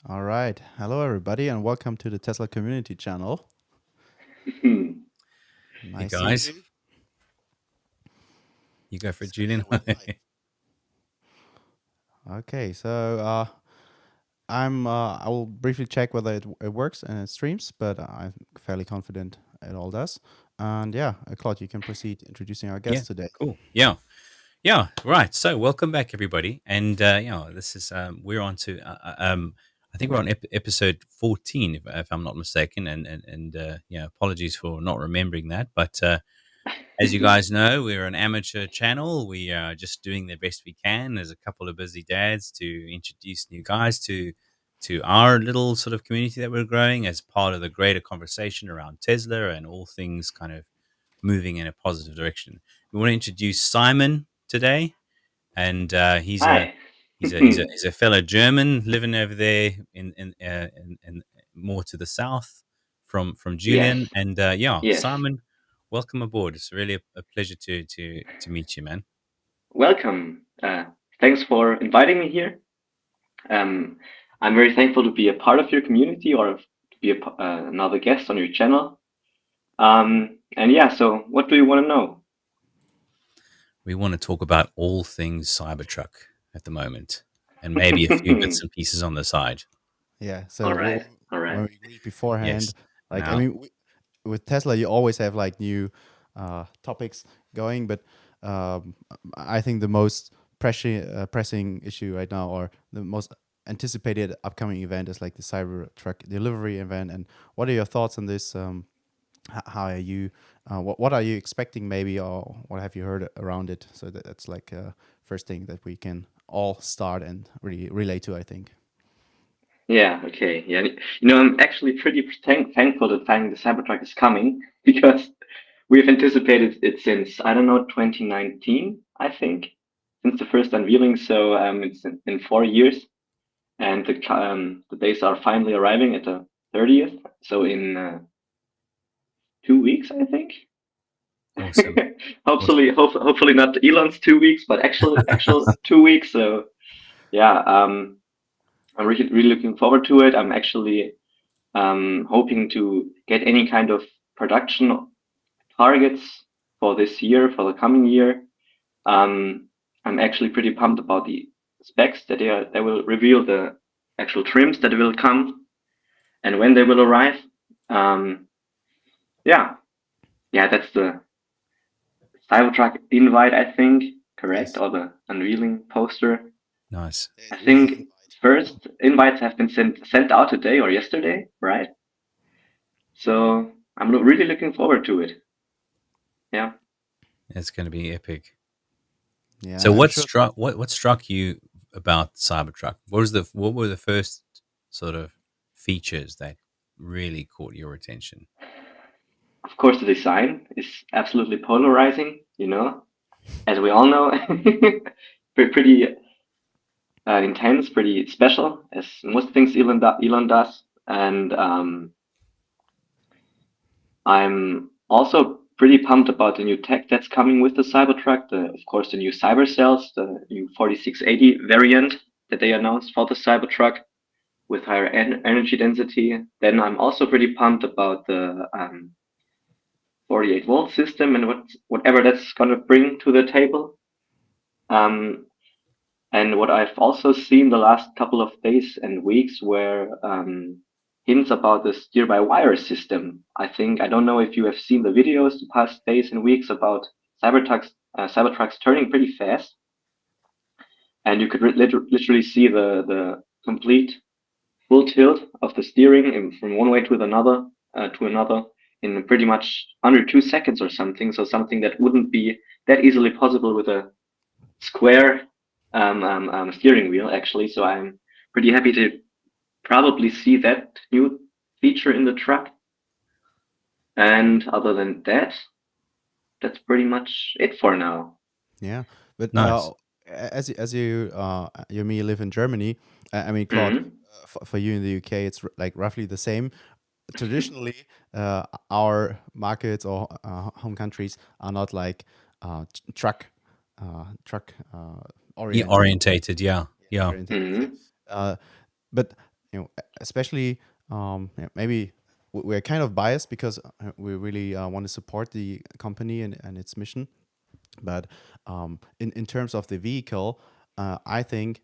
All right. Hello, everybody, and welcome to the Tesla Community Channel. Hmm. Hey Nice seeing guys, you. you go for it, So, yeah, Julian. okay. I will briefly check whether it works and it streams, but I'm fairly confident it all does. And yeah, Claude, you can proceed introducing our Yeah, guest today. cool. Yeah, right. So welcome back, everybody. And this is we're on to I think we're on episode 14, if I'm not mistaken. And apologies for not remembering that. But as you guys know, we're an amateur channel. We are just doing the best we can as a couple of busy dads to introduce new guys to our little sort of community that we're growing as part of the greater conversation around Tesla and all things kind of moving in a positive direction. We want to introduce Simon today, and he's a Hi. he's a he's a he's a fellow German living over there in more to the south from Yes. Julian. And Yes. Simon, welcome aboard. It's really a pleasure to meet you, man. Welcome. Thanks for inviting me here. Um, I'm very thankful to be a part of your community or to be another guest on your channel. And yeah, so what do you want to know? We want to talk about all things Cybertruck at the moment, and maybe a few bits and pieces on the side. Yeah. All right. All When right. we agreed beforehand, Yes. like I Now, mean, with Tesla, you always have like new topics going, but um, I think the most pressing issue right now, or the most anticipated upcoming event, is like the Cybertruck delivery event. And what are your thoughts on this? How are you? What are you expecting, maybe, or what have you heard around it? So that's like first thing that we can all start and really relate to, I think. Yeah. Okay. Yeah. I'm actually pretty thankful that the Cybertruck is coming because we've anticipated it since, I don't know, 2019, I think, since the first unveiling. So it's in 4 years, and the days are finally arriving at the 30th. So in 2 weeks, I think. awesome, Hopefully, awesome. hopefully not Elon's 2 weeks, but actual 2 weeks. So yeah, I'm really looking forward to it. I'm actually hoping to get any kind of production targets for this year, for the coming year. Um, I'm actually pretty pumped about the specs that they will reveal, the actual trims that will come and when they will arrive. Um, yeah, yeah, that's the Cybertruck invite, I think, correct, Yes. or the unveiling poster. Nice. I It is the think invite. first invites have been sent out today or yesterday, right? So I'm really looking forward to it. Yeah. It's going to be epic. So Yeah, I'm what sure. struck what struck you about Cybertruck? What were the first sort of features that really caught your attention? Of course, the design is absolutely polarizing, as we all know. Pretty intense, pretty special, as most things Elon does. And I'm also pretty pumped about the new tech that's coming with the Cybertruck. Of course, the new cyber cells, the new 4680 variant that they announced for the Cybertruck with higher energy density. Then I'm also pretty pumped about the 48-volt system and whatever that's going to bring to the table. Um, and what I've also seen the last couple of days and weeks were hints about the steer-by-wire system. I don't know if you have seen the videos the past days and weeks about Cybertrucks turning pretty fast, and you could literally see the complete full tilt of the steering from one way to another in pretty much under 2 seconds or something. So something that wouldn't be that easily possible with a square steering wheel, actually. So I'm pretty happy to probably see that new feature in the truck. And other than that, that's pretty much it for now. Yeah, but Nice. as you and me live in Germany, I mean, Claude, Hmm. for you in the UK, it's like roughly the same. Traditionally, our markets or home countries are not like truck Yeah, oriented. orientated. Yeah. Yeah, Yeah. orientated. So, Hmm. uh, but especially maybe we're kind of biased because we really want to support the company and its mission. But in terms of the vehicle, I think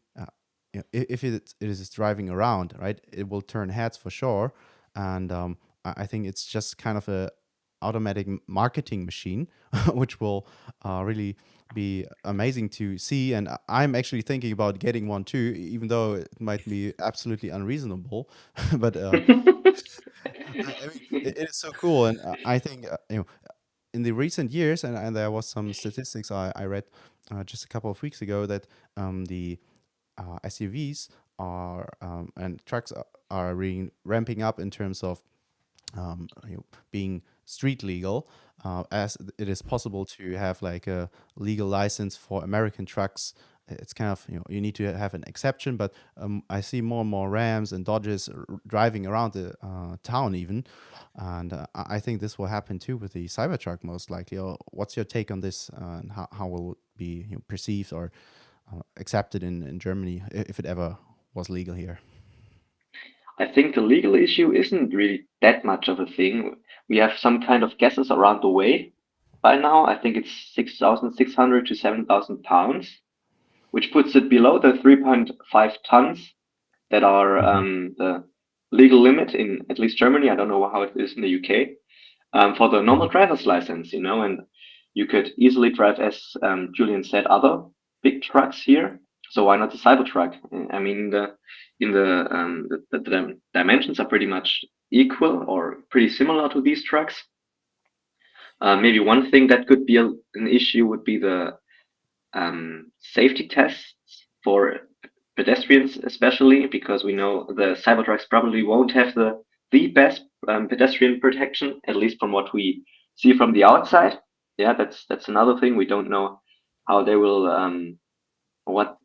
if it is driving around, right, it will turn heads for sure. And I think it's just kind of a automatic marketing machine, which will really be amazing to see. And I'm actually thinking about getting one too, even though it might be absolutely unreasonable. But I mean, it is so cool, and I think in the recent years, and there was some statistics I read just a couple of weeks ago that the SUVs are and trucks are really ramping up in terms of being street legal, as it is possible to have like a legal license for American trucks. It's kind of you need to have an exception, but I see more and more Rams and Dodges driving around the town even, and I think this will happen too with the Cybertruck most likely. Or what's your take on this, and how will it be perceived or accepted in Germany if it ever was legal here? I think the legal issue isn't really that much of a thing. We have some kind of guesses around the way by now. I think it's 6,600 to 7,000 pounds, which puts it below the 3.5 tons that are Hmm. the legal limit in at least Germany. I don't know how it is in the UK, for the Hmm. normal driver's license, and you could easily drive, as Julian said, other big trucks here. So why not the Cybertruck? I mean, the dimensions are pretty much equal or pretty similar to these trucks. Maybe one thing that could be an issue would be the safety tests for pedestrians, especially because we know the Cybertrucks probably won't have the best pedestrian protection, at least from what we see from the outside. Yeah, that's another thing. We don't know how they will, what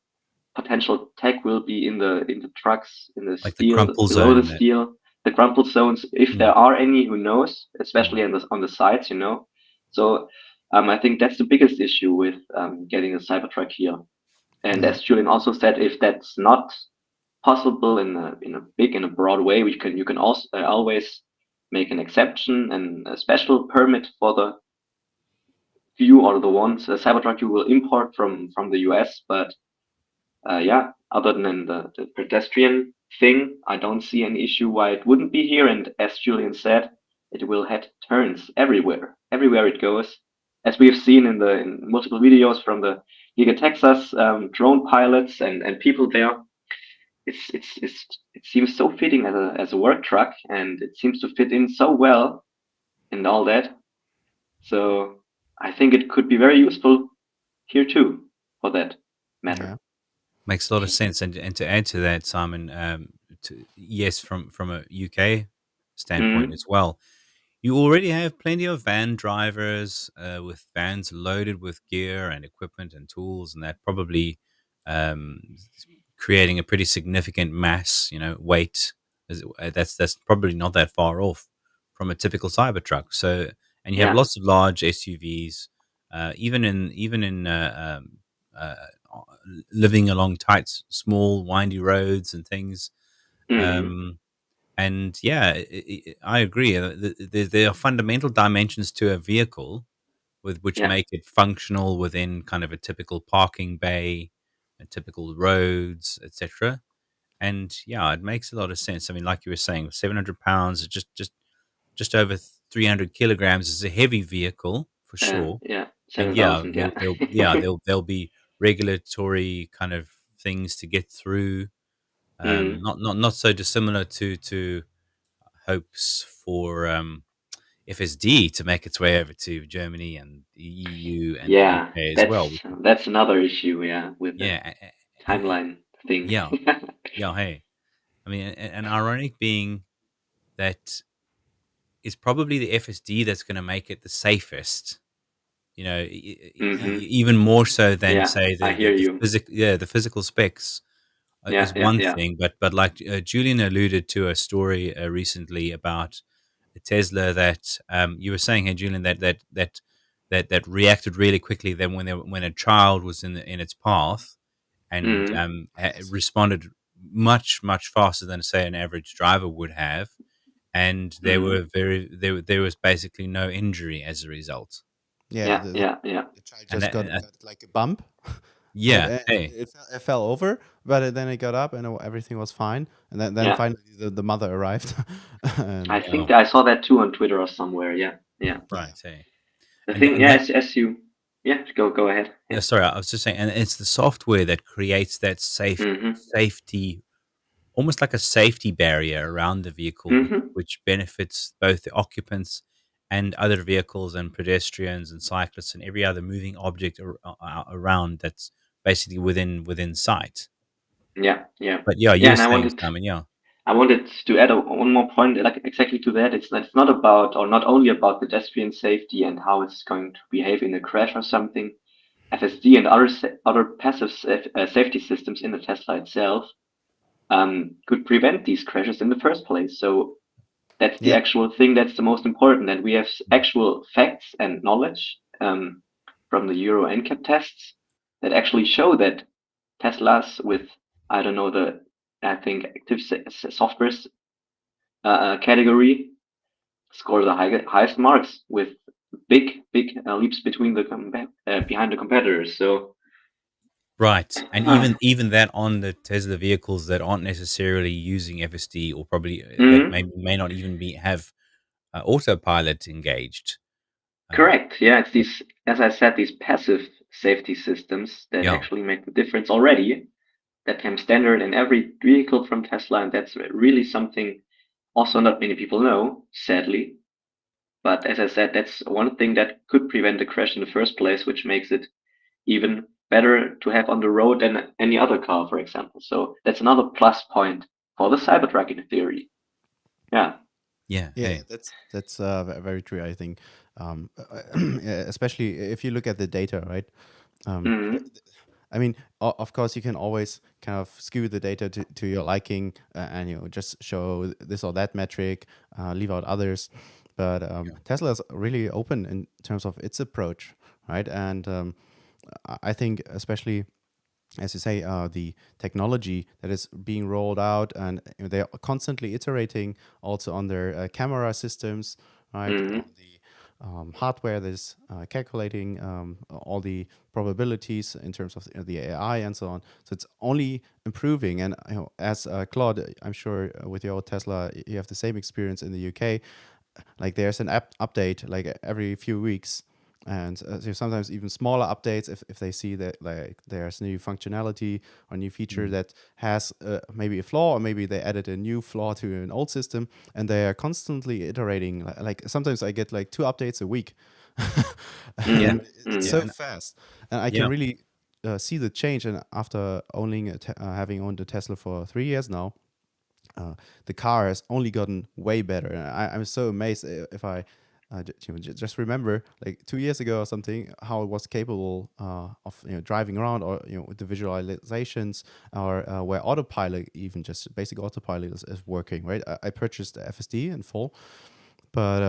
potential tech will be in the trucks, in the Like the steel, crumple below the zone. That steel, the crumple zones, if mm, there are any, who knows, mm, especially on the sides. So I think that's the biggest issue with getting a Cybertruck here. And Yeah. as Julian also said, if that's not possible in a broad way, you can also always make an exception and a special permit for the few or the ones Cybertruck you will import from the US. But yeah, other than the pedestrian thing, I don't see any issue why it wouldn't be here. And as Julian said, it will head turns everywhere it goes, as we have seen in multiple videos from the Giga Texas drone pilots and people there. It seems so fitting as a work truck, and it seems to fit in so well and all that. So I think it could be very useful here too, for that Yeah. matter. makes a lot of sense. And to add to that, Simon, yes, from a UK standpoint Mm, as well, you already have plenty of van drivers with vans loaded with gear and equipment and tools, and that probably um, creating a pretty significant mass, weight. That's probably not that far off from a typical Cybertruck. So, and you have yeah. lots of large SUVs, even in uh, living along tight, small, windy roads and things. Mm, Um, and yeah, I agree. There are fundamental dimensions to a vehicle with which yeah. make it functional within kind of a typical parking bay, a typical roads, etc. And yeah, it makes a lot of sense. I mean, like you were saying, 700 pounds, just over 300 kilograms is a heavy vehicle for sure. Yeah. And yeah, 7,000. Yeah. there'll be regulatory kind of things to get through. Mm, Not so dissimilar to hopes for FSD to make its way over to Germany and the EU and the yeah. UK as well. That's another issue. Yeah, with the Yeah, and timeline thing. yeah, yeah. Hey, I mean, and ironic being that it's probably the FSD that's going to make it the safest. Hmm. Even more so than Yeah, say I hear you. the physical specs Yeah, is yeah, one yeah. thing, but like Julian alluded to a story recently about a Tesla that you were saying, hey Julian, that reacted really quickly. Then when a child was in its path and Mm, responded much faster than say an average driver would have, and there was basically no injury as a result. Yeah, Yeah, yeah, yeah, the child And just got, like a bump, but yeah, hey, it fell over. But then it got up and everything was fine. And then yeah. finally the mother arrived, I and yeah, think I saw that too on Twitter or somewhere. Yeah, yeah. yeah, right, hey, The thing, and yeah, that. as you, yeah, go ahead. Yeah, Yeah. sorry, I was just saying, and it's the software that creates that Mm-hmm. safety, almost like a safety barrier around the vehicle, Mm-hmm. which benefits both the occupants and other vehicles and pedestrians and cyclists and every other moving object around that's basically within sight. Yeah, yeah, But yeah, you yeah. were And saying, Simon, yeah, I wanted to add one more point, like exactly to that. It's not about, or not only about pedestrian safety and how it's going to behave in a crash or something. FSD and other passive safety systems in the Tesla itself could prevent these crashes in the first place. So that's the yeah, actual thing that's the most important. And we have actual facts and knowledge from the Euro NCAP tests that actually show that Teslas with, I don't know, I think active software category score the highest marks with big leaps between behind the competitors. So right, and uh, even that on the Tesla vehicles that aren't necessarily using FSD, or probably that mhm, may not even be have autopilot engaged. Uh, correct. Yeah, it's these, as I said, these passive safety systems that yeah, actually make the difference already. That came standard in every vehicle from Tesla, and that's really something also not many people know, sadly. But as I said, that's one thing that could prevent a crash in the first place, which makes it even better to have on the road than any other car, for example. So that's another plus point for the Cybertruck in theory. Yeah. yeah, yeah. hey, That's very true. I think, yeah, especially if you look at the data, right? Um, th- Hmm. th- I mean, of course, you can always kind of skew the data to your liking, and just show this or that metric, leave out others. But yeah, Tesla is really open in terms of its approach, right? And I think, especially as you say, the technology that is being rolled out, and they are constantly iterating also on their camera systems, right? On Hmm. the hardware that is calculating all the probabilities in terms of the AI and so on. So it's only improving. And as Claude, I'm sure with your Tesla, you have the same experience in the UK. Like there's an app update like every few weeks, and so sometimes even smaller updates if they see that like there's new functionality or new feature mm, that has maybe a flaw, or maybe they added a new flaw to an old system, and they are constantly iterating. Like sometimes I get like 2 updates a week. yeah, And Hmm. it's yeah, Hmm. so and fast, and I can yeah, really see the change. And after having owned a Tesla for 3 years now, the car has only gotten way better. And I'm so amazed if I just remember like 2 years ago or something, how it was capable of driving around, or with the visualizations, or where autopilot, even just basic autopilot is working, right? I purchased the FSD in full, but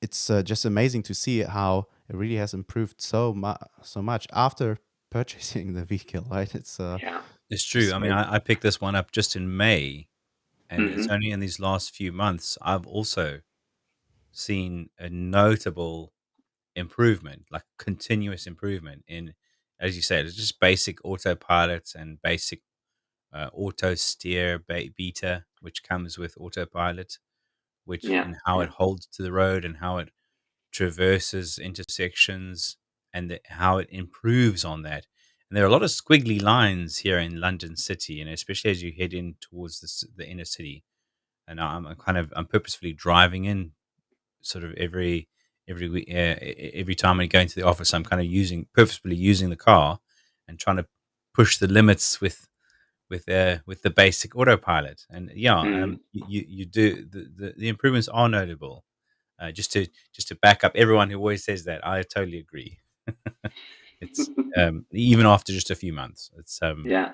it's just amazing to see how it really has improved so much after purchasing the vehicle, right? Yeah. it's true. Just I mean, amazing. I picked this one up just in May, and it's Hmm. only in these last few months I've also seen a notable improvement, like continuous improvement in, as you said, it's just basic autopilot and basic auto steer beta, which comes with autopilot, which Yeah. and how Yeah. it holds to the road and how it traverses intersections, and how it improves on that. And there are a lot of squiggly lines here in London City, and especially as you head in towards the inner city. And I'm purposefully driving in sort of every time I go into the office. I'm kind of purposefully using the car and trying to push the limits with the basic autopilot. And yeah, Hmm. you do the improvements are notable. Just to back up everyone who always says that, I totally agree. It's even after just a few months. It's Yeah.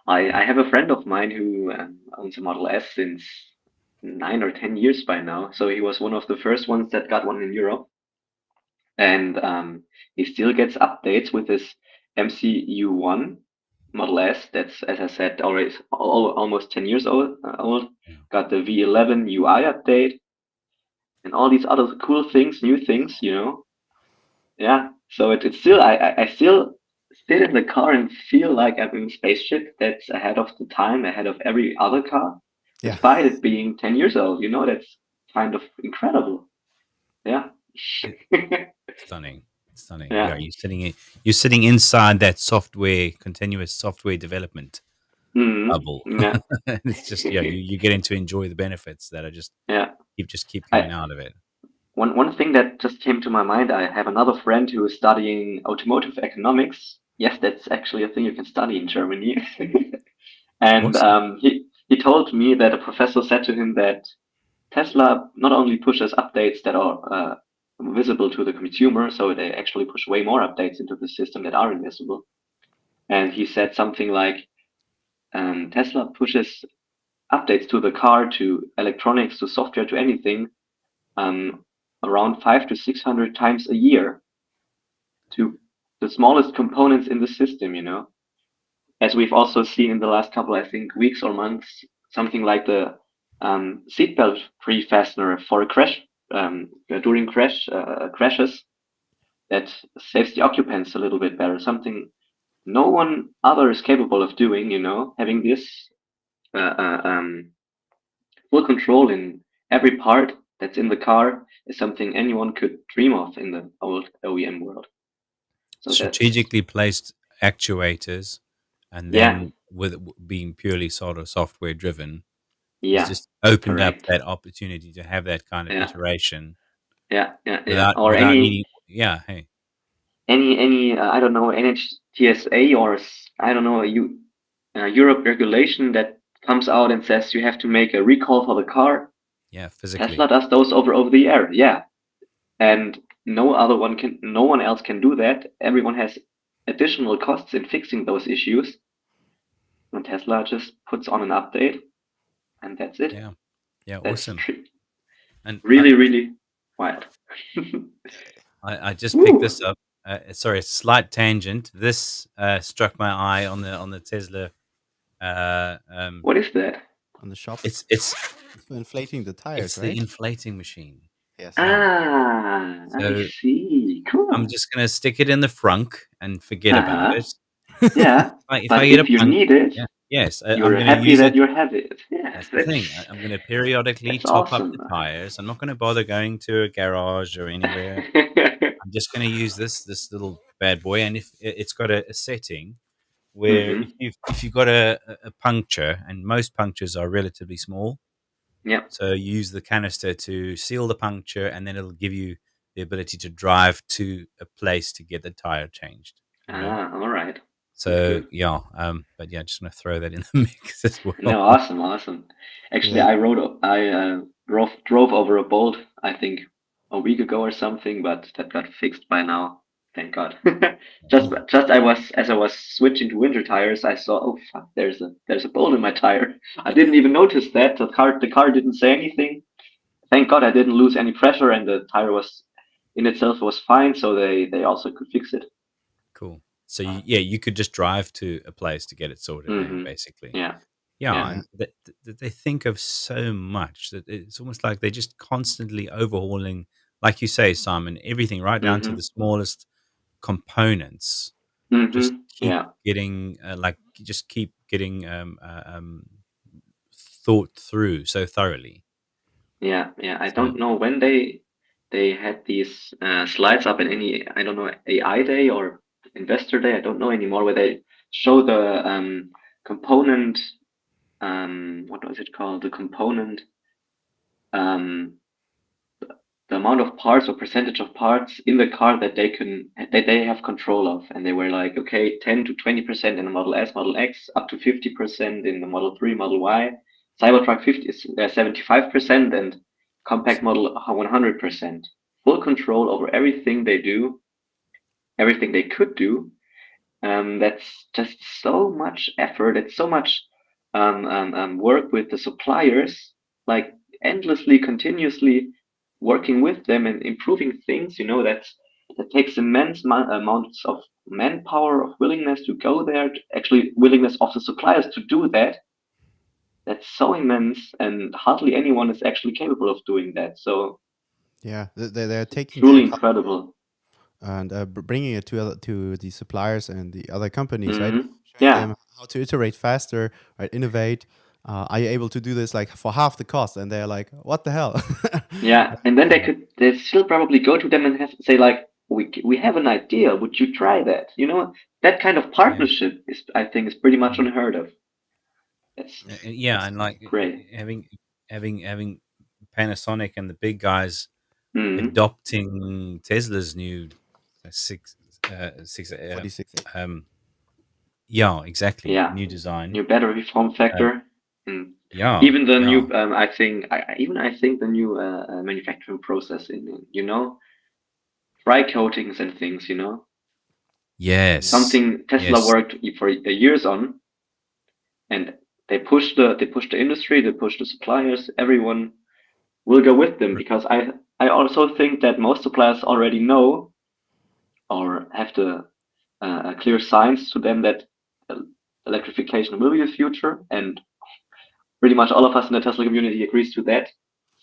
I have a friend of mine who owns a Model S since 9 or 10 years by now. So he was one of the first ones that got one in Europe, and he still gets updates with his MCU1. Model S. That's, as I said, already almost 10 years old. Yeah. Got the V11 UI update and all these other cool things, new things, Yeah. So it's still, I still sit in the car and feel like I'm in a spaceship that's ahead of the time, ahead of every other car, Yeah. despite it being 10 years old. That's kind of incredible. Yeah. It, stunning, stunning. Yeah, Yeah. you're sitting inside that continuous software development bubble. Yeah. And it's just, yeah, you getting to enjoy the benefits that are Yeah. just keep coming I out of it. one thing that just came to my mind, I have another friend who is studying automotive economics. Yes, that's actually a thing you can study in Germany. And Awesome. he told me that a professor said to him that Tesla not only pushes updates that are visible to the consumer, so they actually push way more updates into the system that are invisible. And he said something like, Tesla pushes updates to the car, to electronics, to software, to anything, um, around 500 to 600 times a year to the smallest components in the system. As we've also seen in the last couple, I think, weeks or months, something like the seatbelt pre-fastener for a crash, during crashes, that saves the occupants a little bit better. Something no one other is capable of doing. Having this uh, uh, um, full control in every part that's in the car is something anyone could dream of in the old OEM world. So that's, Strategically placed actuators, and yeah, then with being purely sort of software driven, has yeah, just opened up correct. that opportunity to have that kind of Yeah, iteration yeah, yeah, yeah. without Or without any needing. Yeah, hey, I don't know, NHTSA, or I don't know, Europe regulation that comes out and says you have to make a recall for the car. yeah, Tesla physically. does those over the air, yeah, and no one else can do that. Everyone has additional costs in fixing those issues, and Tesla just puts on an update, and that's it. Yeah, yeah, That's awesome. And really, really wild. I just picked Woo! this up. Sorry, a slight tangent. This struck my eye on the Tesla. What is that? On the shop, It's it's for inflating the tires, it's the right? inflating machine. Yes. Yeah. Ah, I So see. I'm Cool. just gonna stick it in the frunk and forget about Uh-huh. it. Yeah. If I But get a if you punk, need it, yeah, yes, I'm you're gonna happy use that it. you have it. Yes, That's the thing. I'm gonna periodically that's top up awesome. the tires. I'm not gonna bother going to a garage or anywhere. I'm just gonna use this little bad boy, and if it's got a setting where Mm-hmm. if you've got a puncture, and most punctures are relatively small, Yep. so you use the canister to seal the puncture, and then it'll give you the ability to drive to a place to get the tire changed. Ah, all right. That's So good. yeah, but yeah, just want to throw that in the mix as No, well. awesome, awesome. Actually, Yeah. I drove over a bolt, I think a week ago or something, but that got fixed by now. Thank God. Just as I was switching to winter tires, I saw, oh fuck, there's a bolt in my tire. I didn't even notice that. The car didn't say anything. Thank God I didn't lose any pressure, and the tire was in itself was fine, so they also could fix it. Cool. So you could just drive to a place to get it sorted, hey, Mm-hmm. basically. Yeah. Yeah, Yeah. Yeah. and they think of so much that it's almost like they're just constantly overhauling, like you say, Simon, everything right down to Mm-hmm. the smallest components. Just Mm-hmm. keep Yeah. getting just keep getting thought through so thoroughly. Yeah, yeah. I So don't know when they had these slides up in any, I don't know, AI day or investor day. I don't know anymore, where they show the component. What was it called? The component. Um, the amount of parts or percentage of parts in the car that they have control of, and they were like, okay, 10 to 20% in the Model S, Model X, up to 50% in the Model 3, Model Y, Cybertruck 50 is 75%, and compact awesome. model 100%. Full control over everything they do, everything they could do. That's just so much effort. It's so much work with the suppliers, like endlessly, continuously working with them and improving things. That's that takes immense amounts of manpower, of willingness to go there, actually willingness of the suppliers to do that. That's so immense, and hardly anyone is actually capable of doing that. So Yeah, they're taking their truly cost incredible. and bringing it to the suppliers and the other companies, right? Showing Yeah, them how to iterate faster, right? Innovate. Are you able to do this like for half the cost? And they're like, what the hell? yeah. And then they still probably go to them and have to say like, we have an idea. Would you try that? You know, that kind of Yeah. partnership is, I think, is pretty much Mm. unheard of. It's Yeah, and like great. having Panasonic and the big guys Hmm. adopting Tesla's new six six 46. um yeah, exactly, Yeah, new design. new battery form Um, factor. Mm. yeah, Even the yeah, new, I think the new manufacturing process in dry coatings and things. yes, Something Tesla yes, worked for years on, and they push the industry, they push the suppliers. Everyone will go with them R- because I also think that most suppliers already know or have the clear signs to them that uh, electrification will be the future, and pretty much all of us in the Tesla community agrees to that.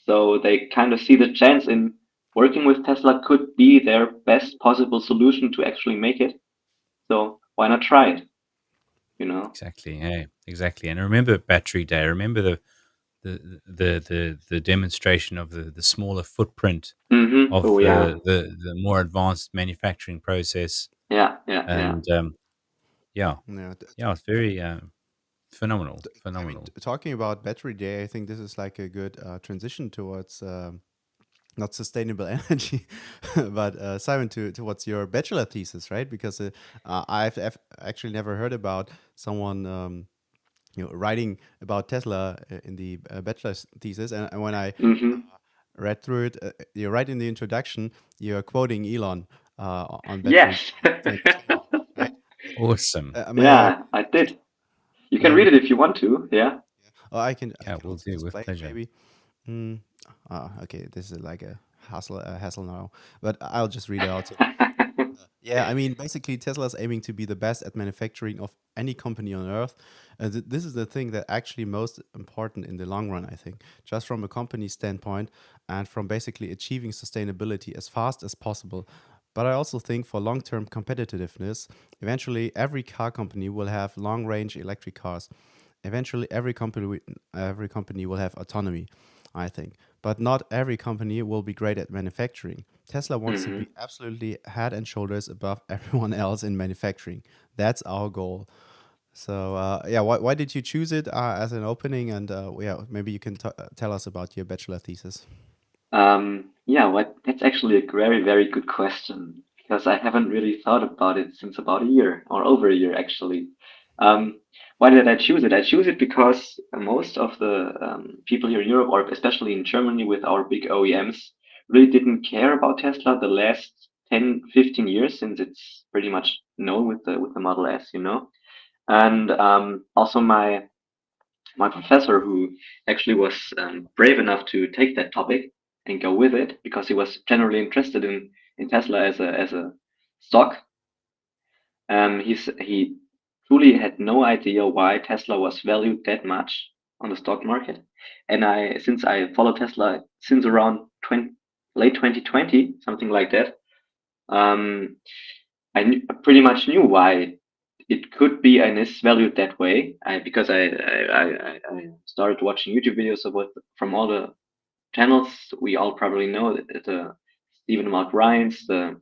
So they kind of see the chance in working with Tesla could be their best possible solution to actually make it. So why not try it? You know? exactly, yeah, exactly. And I remember Battery Day. I remember the demonstration of the smaller footprint of Oh yeah, the more advanced manufacturing process, yeah. and yeah, Yeah, yeah, it's very phenomenal, I mean, phenomenal. talking about battery day, I think this is like a good transition towards not sustainable energy, but Simon, towards your bachelor thesis, right? Because I've actually never heard about someone writing about Tesla in the bachelor's thesis, and when I Hmm. read through it, you're right in the introduction, you're quoting Elon on battery Yes. day 2020, right? Awesome. May I Yeah, I did. You can um, read it if you want to. Yeah. oh, I Yeah, can we'll also do just with play it pleasure. maybe. Hmm. Okay, this is like a hassle now, but I'll just read it out. So, yeah, I mean, basically, Tesla is aiming to be the best at manufacturing of any company on earth. This is the thing that actually most important in the long run, I think, just from a company standpoint and from basically achieving sustainability as fast as possible. But I also think for long-term competitiveness, eventually every car company will have long-range electric cars. Eventually, every company will have autonomy, I think. But not every company will be great at manufacturing. Tesla wants to Hmm. be absolutely head and shoulders above everyone else in manufacturing. That's our goal. So yeah, why did you choose it as an opening? And yeah, maybe you can tell us about your bachelor thesis. Yeah, that's actually a very, very good question because I haven't really thought about it since about a year or over a year actually. Um, why did I choose it? I choose it because most of the people here in Europe, or especially in Germany with our big OEMs, really didn't care about Tesla the last 10, 15 years since it's pretty much known with the Model S. And also my professor, who actually was brave enough to take that topic and go with it because he was generally interested in Tesla as a stock. He truly had no idea why Tesla was valued that much on the stock market. And since I follow Tesla since around late 2020, something like that, um, I pretty much knew why it could be and is valued that way. Because I started watching YouTube videos of from all the channels we all probably know, the Stephen Mark Ryans, the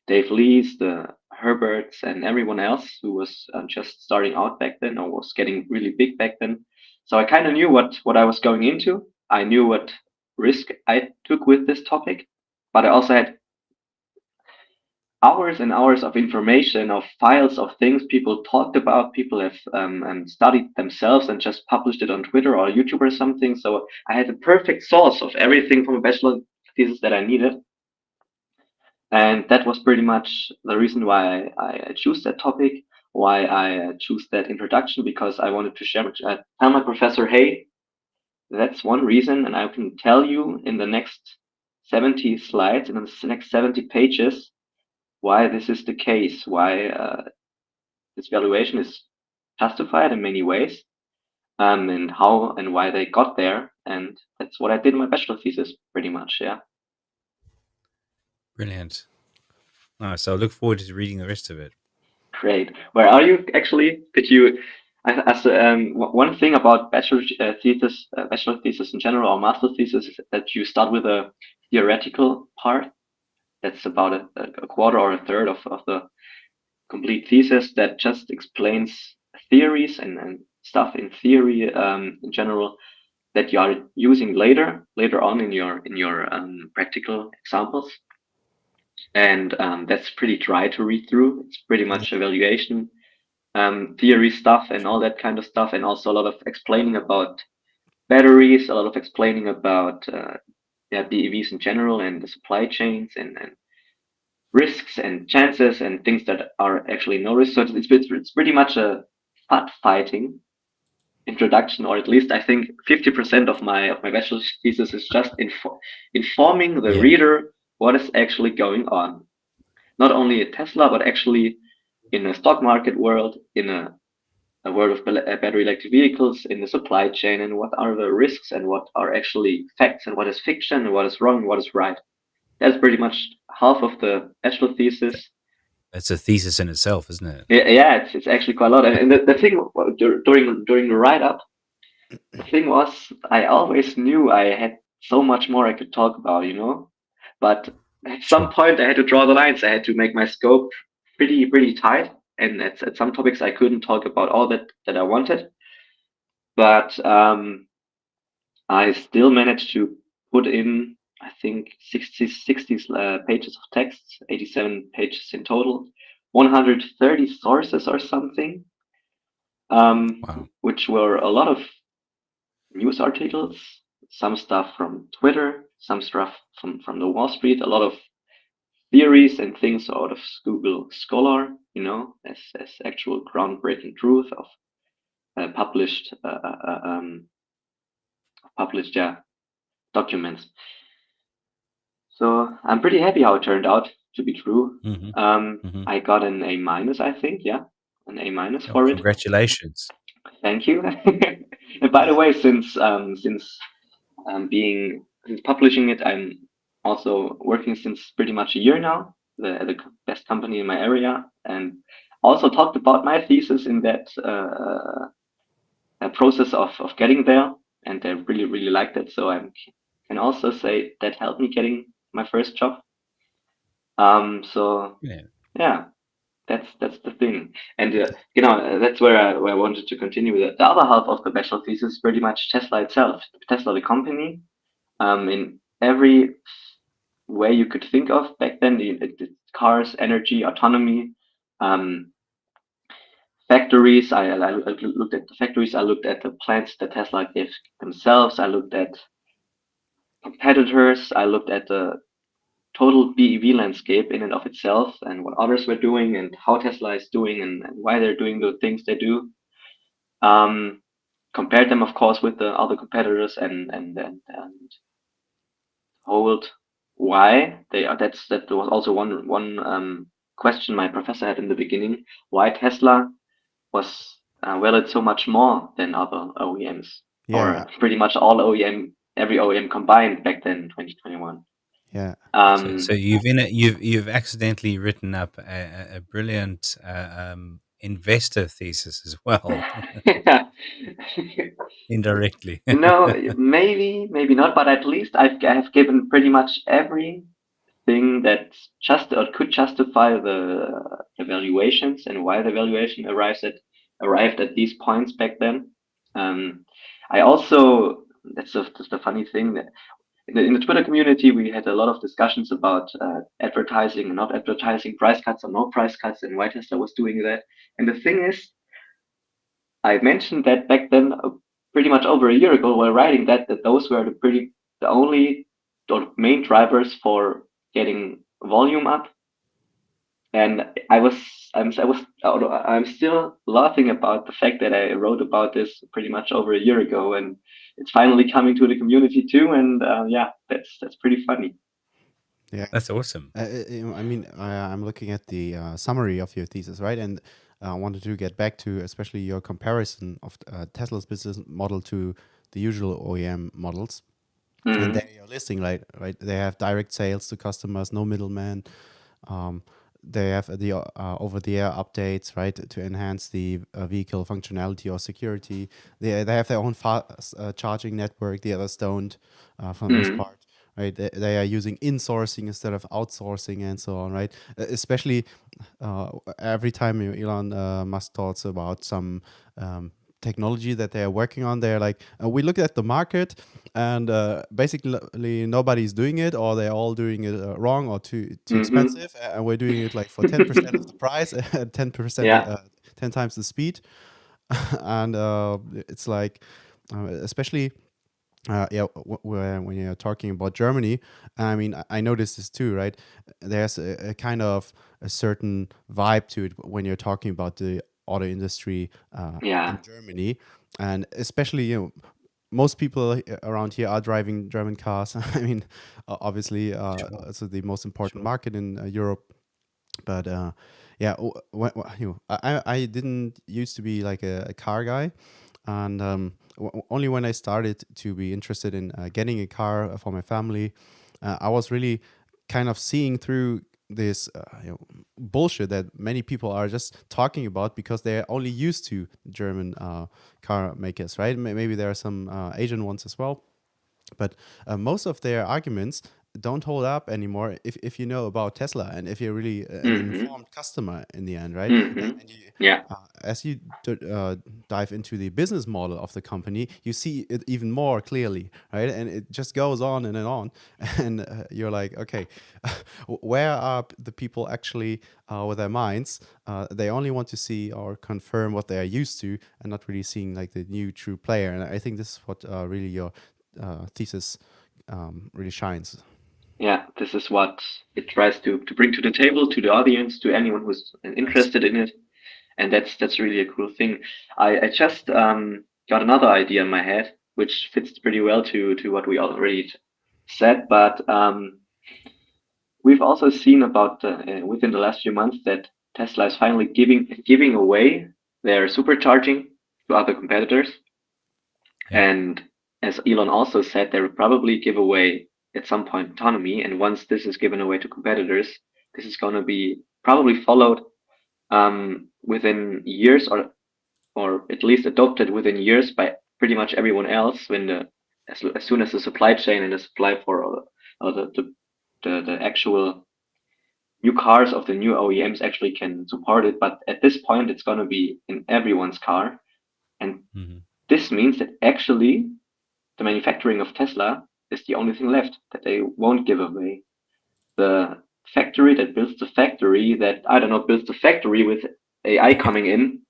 Dave Lees, the Herberts, and everyone else who was just starting out back then or was getting really big back then. So I kind of knew what I was going into. I knew what risk I took with this topic, but I also had hours and hours of information, of files, of things people talked about, people have studied themselves and just published it on Twitter or YouTube or something. So I had a perfect source of everything from a bachelor thesis that I needed. And that was pretty much the reason why I chose that topic, why I chose that introduction, because I wanted to tell my professor, hey, that's one reason. And I can tell you in the next 70 slides, in the next 70 pages, why this is the case, why this valuation is justified in many ways, and how and why they got there. And that's what I did in my bachelor thesis, pretty much. Yeah. Brilliant. Nice. So I look forward to reading the rest of it. Great. Where are you actually? Could you? As one thing about bachelor thesis in general, or master thesis, is that you start with a theoretical part. That's about a quarter or a third of the complete thesis that just explains theories and stuff in theory in general that you are using later on in your practical examples. And that's pretty dry to read through. It's pretty much evaluation, theory stuff, and all that kind of stuff, and also a lot of explaining about batteries, a lot of explaining about BEVs in general, and the supply chains, and risks and chances, and things that are actually no risk. So it's pretty much a fat fighting introduction, or at least I think 50% of my bachelor's thesis is just informing the Yeah. reader what is actually going on, not only at Tesla, but actually in a stock market world, in a world of battery electric vehicles, in the supply chain, and what are the risks, and what are actually facts, and what is fiction, and what is wrong, and what is right. That's pretty much half of the bachelor thesis. That's a thesis in itself, isn't it? Yeah, it's actually quite a lot. And the thing during the write up, the thing was, I always knew I had so much more I could talk about, But at some Sure. point, I had to draw the lines. I had to make my scope pretty tight, and at some topics, I couldn't talk about all that I wanted. But I still managed to put in, I think, 60 pages of text, 87 pages in total, 130 sources or something, Wow. which were a lot of news articles, some stuff from Twitter, some stuff from the Wall Street, a lot of theories and things out of Google Scholar, as actual groundbreaking truth of published documents. So I'm pretty happy how it turned out to be true. I got an A minus, I think. Yeah, an A minus Oh, for it. congratulations. Thank you. And by the way, since publishing it, I'm also working since pretty much a year now, the best company in my area, and also talked about my thesis in that process of getting there, and they really liked it. So I can also say that helped me getting my first job. So yeah, that's the thing, and that's where I wanted to continue with it. The other half of the bachelor thesis is pretty much Tesla itself, Tesla the company, in every way you could think of back then. The cars, energy, autonomy, factories. I looked at the factories. I looked at the plants that Tesla gave themselves. I looked at competitors. I looked at the total BEV landscape in and of itself, and what others were doing, and how Tesla is doing, and why they're doing the things they do. Compared them, of course, with the other competitors, and told why they are. That was also one question my professor had in the beginning. Why Tesla was valued so much more than other OEMs, Yeah. or pretty much every OEM combined back then in 2021. Yeah. So you've accidentally written up a brilliant investor thesis as well, indirectly. No, maybe not, but at least I have given pretty much everything that could justify the valuations, and why the valuation arrived at these points back then. I also, that's the funny thing, that in the Twitter community, we had a lot of discussions about advertising and not advertising, price cuts or no price cuts, and why Tesla was doing that. And the thing is, I mentioned that back then, pretty much over a year ago, while writing that those were the only or main drivers for getting volume up. And I'm still laughing about the fact that I wrote about this pretty much over a year ago, and it's finally coming to the community too. And yeah, that's pretty funny. Yeah. That's awesome. I mean, I'm looking at the summary of your thesis, right? And I wanted to get back to especially your comparison of Tesla's business model to the usual OEM models. And Mm-hmm. there you're listing, right? They have direct sales to customers, no middleman. Um, they have the over-the-air updates, right, to enhance the vehicle functionality or security. They have their own fast charging network. The others don't, for the most Mm-hmm. part, right? They are using insourcing instead of outsourcing and so on, right? Especially every time Elon Musk talks about some technology that they're working on, they're like, we look at the market and basically nobody's doing it, or they're all doing it wrong or too Mm-hmm. expensive, and we're doing it like for 10% of the price and 10% Yeah. 10 times the speed. And it's like, especially yeah, when you're talking about Germany, I mean, I noticed this too, right? There's a kind of a certain vibe to it when you're talking about the auto industry Yeah. in Germany, and especially, most people around here are driving German cars. I mean, obviously, Sure. it's the most important Sure. market in Europe. But yeah, I didn't used to be like a car guy, and only when I started to be interested in getting a car for my family, I was really kind of seeing through this bullshit that many people are just talking about because they're only used to German car makers, right? Maybe there are some Asian ones as well, but most of their arguments don't hold up anymore if you know about Tesla and if you're really an Mm-hmm. informed customer in the end, right? Mm-hmm. And you, Yeah. as you dive into the business model of the company, you see it even more clearly, right? And it just goes on and on, and you're like, okay, where are the people actually with their minds? They only want to see or confirm what they are used to, and not really seeing like the new true player. And I think this is what really your thesis really shines. Yeah. This is what it tries to bring to the table, to the audience, to anyone who's Nice. interested in it. And that's really a cool thing. I just got another idea in my head, which fits pretty well to what we already said. But we've also seen about within the last few months that Tesla is finally giving away their supercharging to other competitors. Yeah. And as Elon also said, they will probably give away at some point autonomy. And once this is given away to competitors, this is going to be probably followed within years, or at least adopted within years by pretty much everyone else when as soon as the supply chain and the supply for the actual new cars of the new OEMs actually can support it. But at this point, it's going to be in everyone's car. And Hmm. this means that actually the manufacturing of Tesla is the only thing left that they won't give away. The factory that builds the factory that, I don't know, builds the factory with AI coming in,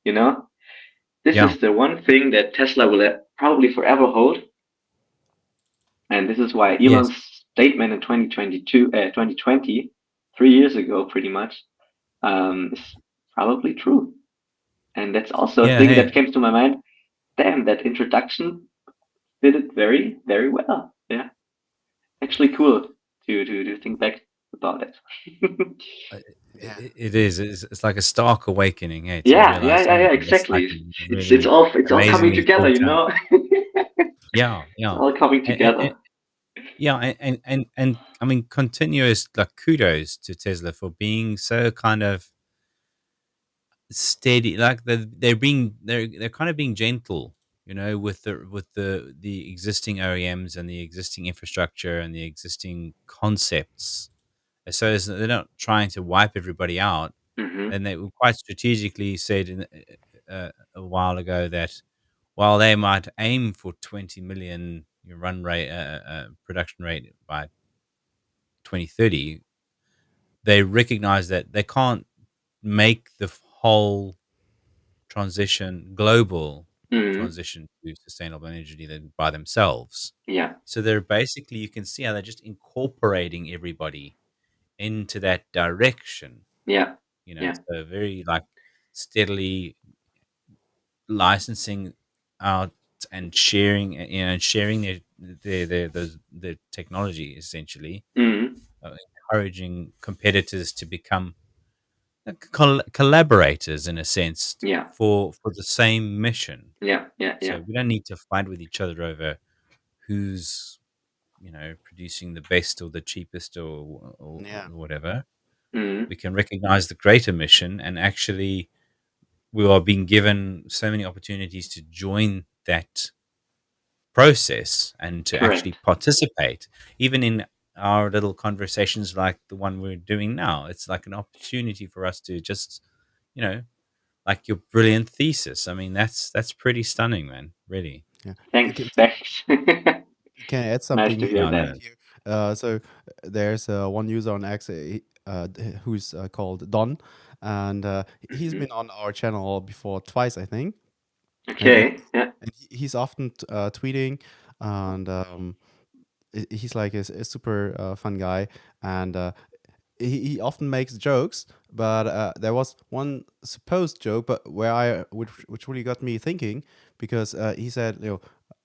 this Yeah. is the one thing that Tesla will probably forever hold. And this is why Yes. Elon's statement in 2020, 3 years ago, pretty much, is probably true. And that's also a Yeah. thing that Hey. came to my mind. Damn, that introduction did it very, very well. Yeah, actually cool to think back about it. Yeah. It is. It's like a stark awakening, hey, to Yeah, yeah, realize, yeah, hey, yeah, it's like exactly. It's really all coming amazingly together, thought out. Yeah, It's yeah, all coming and together. yeah, and I mean, continuous like kudos to Tesla for being so kind of steady. Like they're kind of being gentle, with the existing OEMs and the existing infrastructure and the existing concepts. So they're not trying to wipe everybody out. Hmm. And they were quite strategically said a while ago that while they might aim for 20 million run rate production rate by 2030, they recognize that they can't make the whole global Hmm. transition to sustainable energy by themselves. Yeah, So they're basically, you can see how they're just incorporating everybody into that direction. yeah, yeah. So very like steadily licensing out and sharing, sharing their technology essentially, Hmm. encouraging competitors to become collaborators in a sense Yeah. for the same mission. Yeah. Yeah. Yeah. So we don't need to fight with each other over who's producing the best or the cheapest or Yeah. whatever. Mm. We can recognize the greater mission, and actually we are being given so many opportunities to join that process and to actually Correct. participate, even in our little conversations like the one we're doing now. It's like an opportunity for us to just, you know, like your brilliant thesis. I mean, that's pretty stunning, man. Really. Yeah. Thanks. Thanks. Can I add Nice something to hear Yeah, that. no. here? So there's one user on X who's called Don, and he's Hmm. been on our channel before twice, I think, and Okay. Yeah. he's often tweeting, and he's like a super fun guy, and he often makes jokes. But there was one supposed joke, but which really got me thinking, because he said,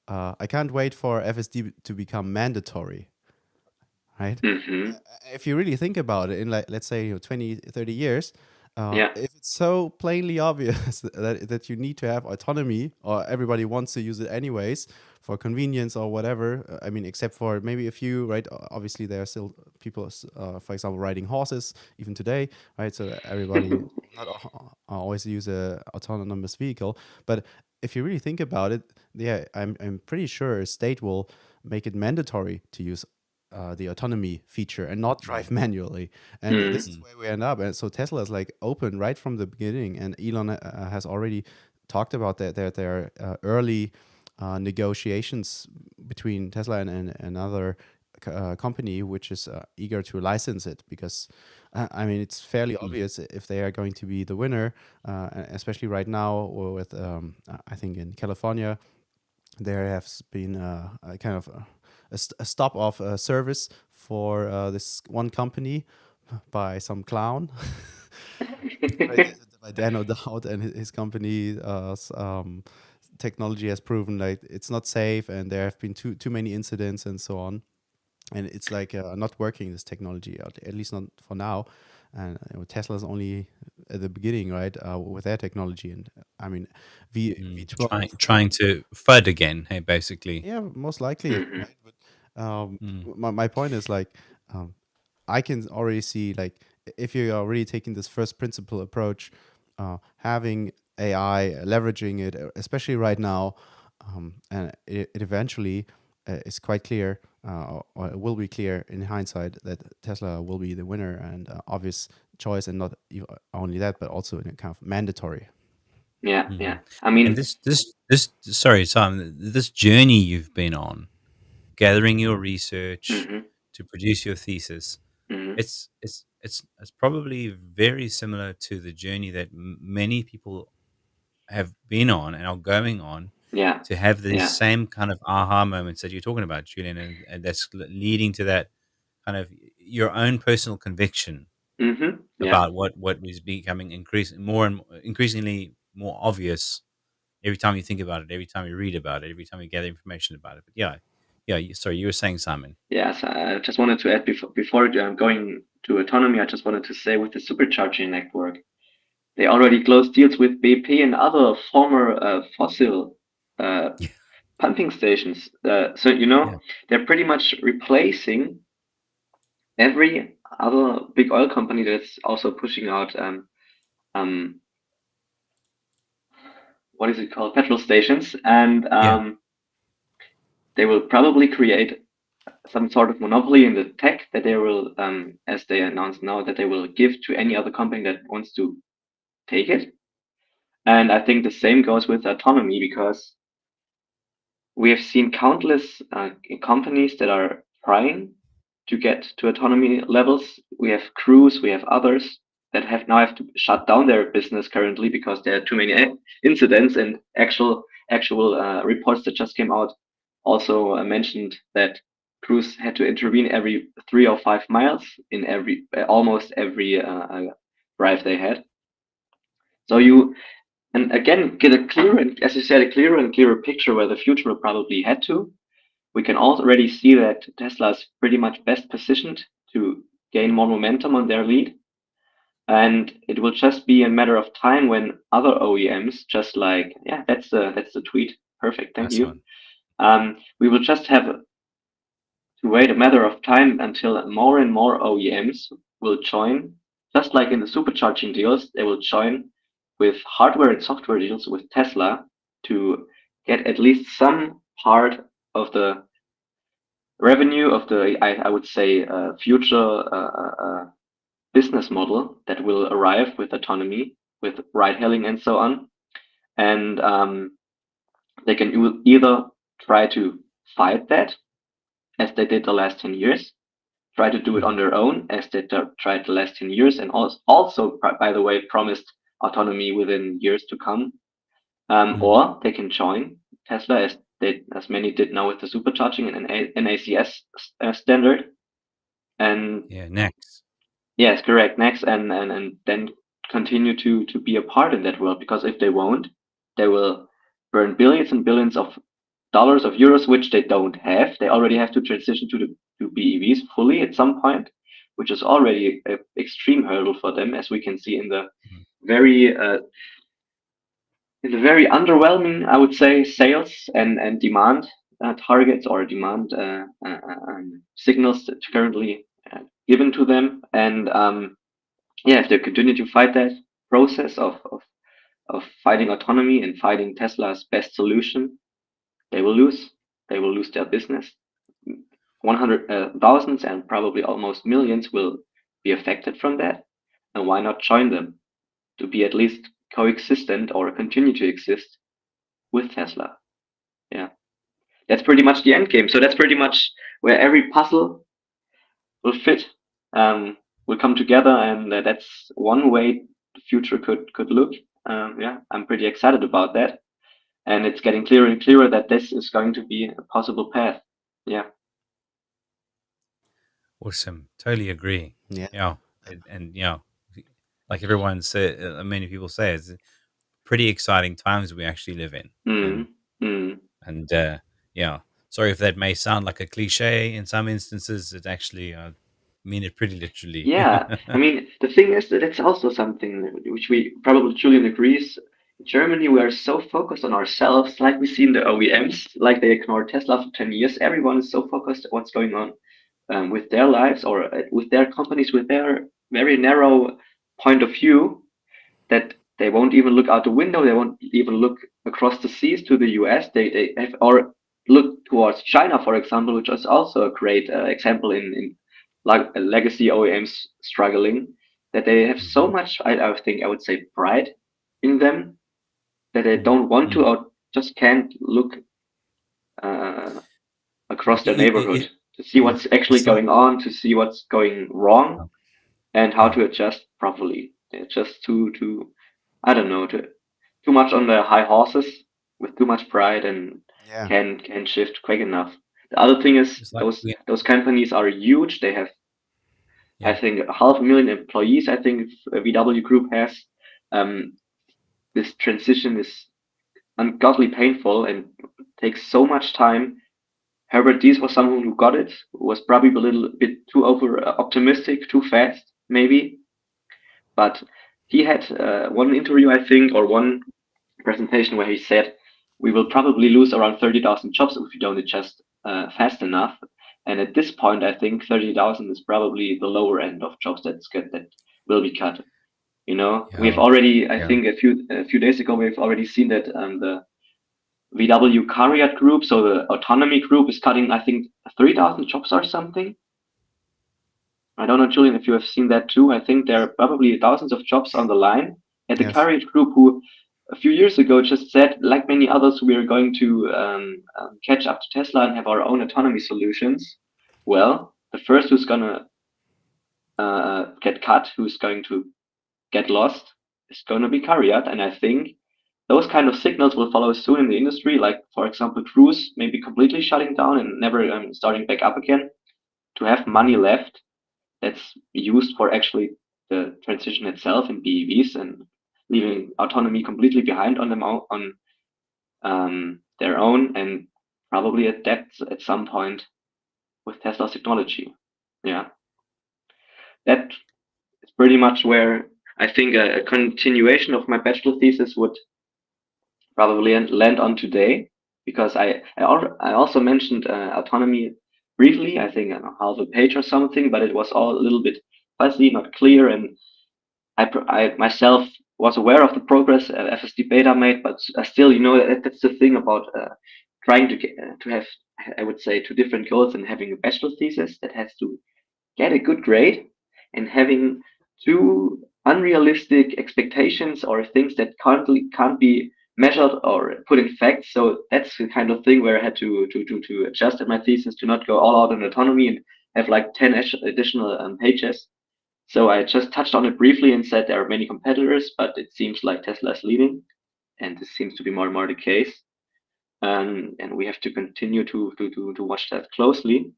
I can't wait for FSD to become mandatory, right? Hmm. If you really think about it, in like, let's say, 20, 30 years, Yeah. if it's so plainly obvious that you need to have autonomy, or everybody wants to use it anyways for convenience or whatever, I mean, except for maybe a few, right? Obviously, there are still people, for example, riding horses even today, right? So everybody not always use a autonomous vehicle. But if you really think about it, yeah, I'm pretty sure a state will make it mandatory to use the autonomy feature and not drive manually. And this Mm. is Mm, where we end up. And so Tesla is like open right from the beginning. And Elon has already talked about that. There are early negotiations between Tesla and another company which is eager to license it, because I mean, it's fairly mm, obvious if they are going to be the winner, especially right now with I think in California there has been a kind of a stop of service for this one company by some clown. Right, by Dan O'Dowd and his company. Technology has proven like it's not safe, and there have been too many incidents and so on. And it's like not working, this technology, at least not for now. And Tesla's only at the beginning, right, with their technology. And I mean, Trying V12. trying to FUD again, hey, basically. Yeah, most likely, Hmm. right? But Mm, my point is like, um, I can already see like if you're already taking this first principle approach, having AI, leveraging it, especially right now, and it eventually is quite clear, or it will be clear in hindsight that Tesla will be the winner and obvious choice, and not only that, but also in a kind of mandatory. Yeah. mhm. Yeah. I And mean. this sorry, Simon, this journey you've been on, gathering your research Hmm. to produce your thesis, Hmm. it's probably very similar to the journey that many people have been on and are going on, Yeah. to have these Yeah. same kind of aha moments that you're talking about, Julian, and that's leading to that kind of your own personal conviction Hmm. Yeah. about what is becoming increasingly more obvious every time you think about it, every time you read about it, every time you gather information about it. But yeah, yeah. Sorry, you were saying, Simon. Yes. I just wanted to add before going to autonomy. I just wanted to say with the supercharging network, they already closed deals with BP and other former fossil uh, Yeah, pumping stations. So yeah, they're pretty much replacing every other big oil company that's also pushing out um, what is it called, petrol stations, and yeah. they will probably create some sort of monopoly in the tech that they will, as they announced now, that they will give to any other company that wants to take it. And I think the same goes with autonomy, because we have seen countless companies that are trying to get to autonomy levels. We have Cruise, we have others that have to shut down their business currently because there are too many incidents, and actual reports that just came out also mentioned that Cruise had to intervene every 3 or 5 miles in almost every drive they had. So you and again get a clearer, as you said, a clearer and clearer picture where the future will probably head to. We can already see that Tesla is pretty much best positioned to gain more momentum on their lead. And it will just be a matter of time when other OEMs, just like, yeah, that's the tweet. Perfect, thank Nice you. one. We will just have to wait a matter of time until more and more OEMs will join. Just like in the supercharging deals, they will join with hardware and software deals with Tesla to get at least some part of the revenue of the, I would say, future business model that will arrive with autonomy, with ride hailing and so on. And they can either try to fight that, as they did the last 10 years, try to do it on their own, as they tried the last 10 years, and also, by the way, promised autonomy within years to come. Or they can join Tesla, as many did now with the supercharging and NACS standard. And Yeah, next. yes, correct. Next, and then continue to be a part in that world, because if they won't, they will burn billions and billions of dollars of euros, which they don't have. They already have to transition to BEVs fully at some point, which is already an extreme hurdle for them, as we can see in the very underwhelming, I would say, sales and demand targets or demand signals that currently given to them. And yeah, if they continue to fight that process of fighting autonomy and fighting Tesla's best solution, they will lose. They will lose their business. 100,000s and probably almost millions will be affected from that. And why not join them to be at least coexistent or continue to exist with Tesla? Yeah, that's pretty much the end game. So that's pretty much where every puzzle will fit, will come together, and that's one way the future could look. Yeah, I'm pretty excited about that, and it's getting clearer and clearer that this is going to be a possible path. Yeah. Awesome. Totally agree. Yeah. Yeah. And like everyone said, many people say, it's pretty exciting times we actually live in. Mm. Mm. And yeah, sorry if that may sound like a cliche in some instances. It actually mean it pretty literally. Yeah, I mean, the thing is that it's also something which we probably Julian agrees. In Germany, we are so focused on ourselves, like we see in the OEMs, like they ignored Tesla for 10 years. Everyone is so focused on what's going on with their lives or with their companies, with their very narrow point of view, that they won't even look out the window. They won't even look across the seas to the US. They have, or look towards China, for example, which is also a great example in like legacy OEMs struggling. That they have so much, I think, I would say, pride in them, that they don't want to or just can't look across their neighborhood to see what's actually It's like, going on, to see what's going wrong, and how yeah. to adjust properly. They're just too I don't know, too much on their high horses with too much pride, and Yeah. can shift quick enough. The other thing is It's like those companies are huge. They have, I yeah. think, 500,000 employees. I think VW Group has. Um, this transition is ungodly painful and takes so much time. Herbert Diess was someone who got it, was probably a little bit too over optimistic, too fast, maybe. But he had one interview, I think, or one presentation where he said, we will probably lose around 30,000 jobs if we don't adjust fast enough. And at this point, I think 30,000 is probably the lower end of jobs that will be cut. You know, we've Yeah. already, I Yeah. think, a few days ago, we've already seen that the VW Cariad group, so the autonomy group, is cutting, I think, 3,000 jobs or something. I don't know, Julian, if you have seen that too. I think there are probably thousands of jobs on the line at the Yes. Cariad group, who a few years ago just said, like many others, we are going to catch up to Tesla and have our own autonomy solutions. Well, the first who's gonna get cut, who's going to get lost, is going to be Cariad. And I think those kind of signals will follow soon in the industry. Like, for example, Cruise maybe completely shutting down and never starting back up again, to have money left that's used for actually the transition itself in BEVs, and leaving autonomy completely behind on them on their own, and probably adapt at some point with Tesla's technology. Yeah. that is pretty much where I think a continuation of my bachelor thesis would probably land on today, because I also mentioned autonomy briefly, I think half a page or something, but it was all a little bit fuzzy, not clear, and I myself was aware of the progress FSD Beta made, but still, that's the thing about trying to have, I would say, two different goals and having a bachelor thesis that has to get a good grade, and having two unrealistic expectations or things that can't be measured or put in facts. So that's the kind of thing where I had to adjust at my thesis to not go all out on autonomy and have like 10 additional pages. So I just touched on it briefly and said there are many competitors, but it seems like Tesla is leading, and this seems to be more and more the case. And we have to continue to watch that closely.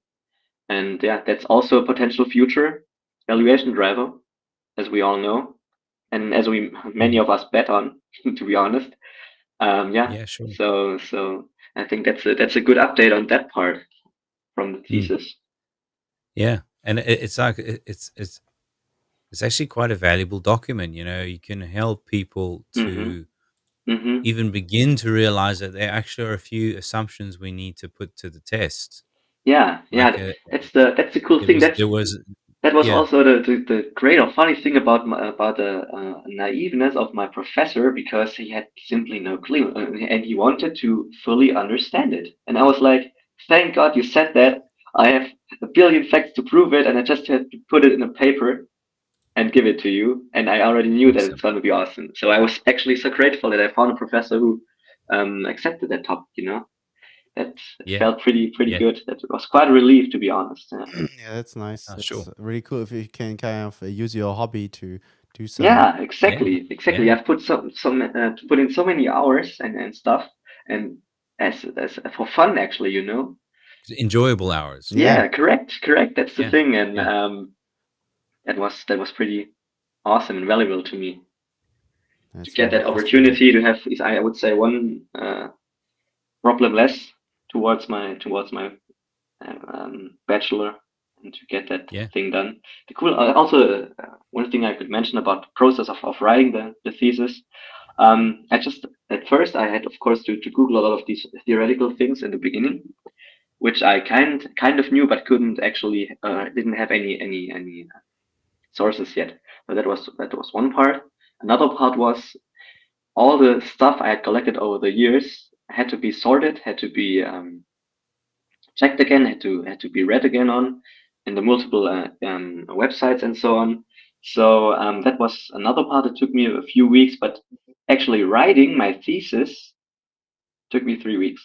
And yeah, that's also a potential future valuation driver, as we all know, and as many of us bet on, to be honest. Yeah. Yeah, sure. So I think that's a good update on that part from the Mm. thesis. Yeah, and it's like it's actually quite a valuable document. You can help people Mm-hmm. to Mm-hmm. even begin to realize that there actually are a few assumptions we need to put to the test. Yeah. Like That's the cool there thing. was there was That was yeah. also the great or funny thing about the naiveness of my professor, because he had simply no clue, and he wanted to fully understand it. And I was like, "Thank God you said that. I have a billion facts to prove it, and I just had to put it in a paper and give it to you. And I already knew that it's Awesome. going to be awesome. So I was actually so grateful that I found a professor who accepted that topic. That Yeah, felt pretty yeah. good. That was quite a relief, to be honest. Yeah. Yeah, that's nice. Sure. That's really cool if you can kind of use your hobby to do some. Yeah, Yeah, exactly. yeah. I've put put in so many hours and stuff, and as for fun actually. Enjoyable hours. Yeah, Yeah, correct. That's the Yeah, thing, and yeah. that was pretty awesome and valuable to me to that's get really that cool. That's brilliant. opportunity to have. Is I would say one problem less towards my bachelor, and to get that Yeah, thing done. The cool also one thing I could mention about the process of writing the thesis. I just at first I had of course to Google a lot of these theoretical things in the beginning, which I kind of knew but couldn't actually didn't have any sources yet. So that was one part. Another part was all the stuff I had collected over the years had to be sorted, had to be checked again, had to be read again on in the multiple websites and so on. So that was another part that took me a few weeks, but actually writing my thesis took me 3 weeks.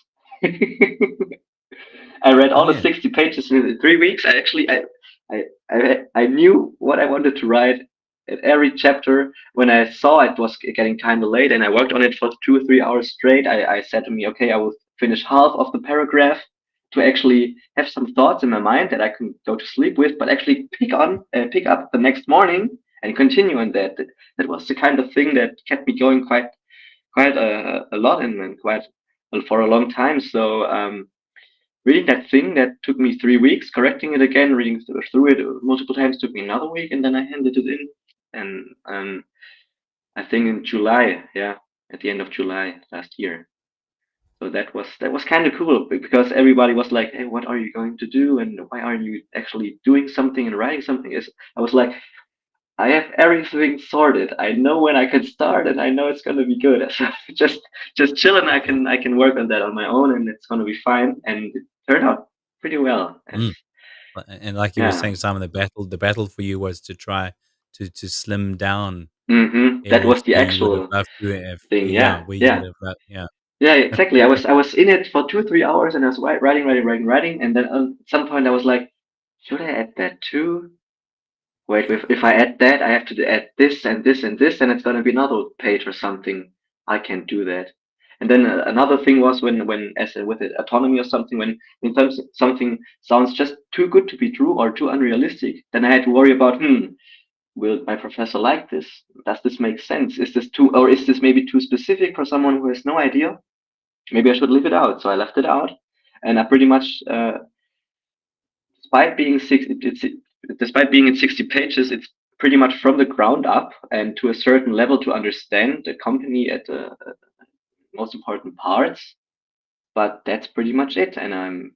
I read all the brilliant. 60 pages in 3 weeks. I knew what I wanted to write at every chapter. When I saw it was getting kind of late and I worked on it for 2 or 3 hours straight, I said to me, okay, I will finish half of the paragraph to actually have some thoughts in my mind that I can go to sleep with, but actually pick up the next morning and continue on that. That was the kind of thing that kept me going quite a lot and quite for a long time. So reading that thing that took me 3 weeks, correcting it again, reading through it multiple times took me another week, and then I handed it in. And I think in July, yeah, at the end of July last year. So that was kind of cool because everybody was like, "Hey, what are you going to do? And why aren't you actually doing something and writing something?" I was like, I have everything sorted. I know when I can start, and I know it's gonna be good. So just chill, and I Yeah. can work on that on my own, and it's gonna be fine. And it turned out pretty well. Mm. And like you were Yeah. saying, Simon, the battle for you was to try to slim down That areas was the where you would have actual loved to have, thing. yeah, Yeah, where you would yeah, have, yeah, yeah. Exactly. I was in it for 2 or 3 hours, and I was writing, and then at some point I was like, should I add that too? Wait, if I add that, I have to add this and this and this, and it's going to be another page or something. I can't do that. And then another thing was when with the autonomy or something, when something sounds just too good to be true or too unrealistic, then I had to worry about, will my professor like this? Does this make sense? Is this too, or is this maybe too specific for someone who has no idea? Maybe I should leave it out. So I left it out, and I pretty much, despite being despite being in 60 pages, it's pretty much from the ground up and to a certain level to understand the company at the most important parts. But that's pretty much it, and I'm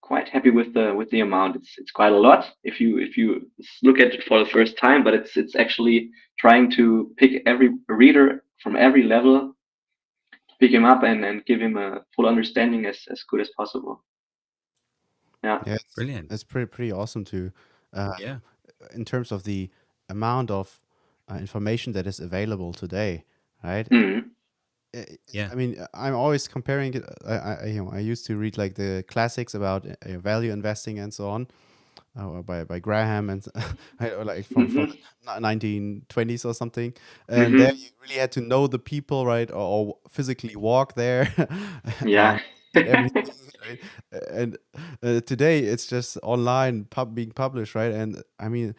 quite happy with the amount. It's quite a lot if you look at it for the first time, but it's actually trying to pick every reader from every level, pick him up and give him a full understanding as good as possible. Yeah. Yeah, Brilliant. it's pretty awesome to, uh, Yeah. in terms of the amount of information that is available today, right? Mhm. Uh, Yeah. I mean, I'm always comparing it. I used to read like the classics about value investing and so on, by Graham and or like from Mhm. the 1920s or something. And there Mhm. you really had to know the people, right, or physically walk there Yeah. and get everything right. And today it's just online being published, right? And I mean,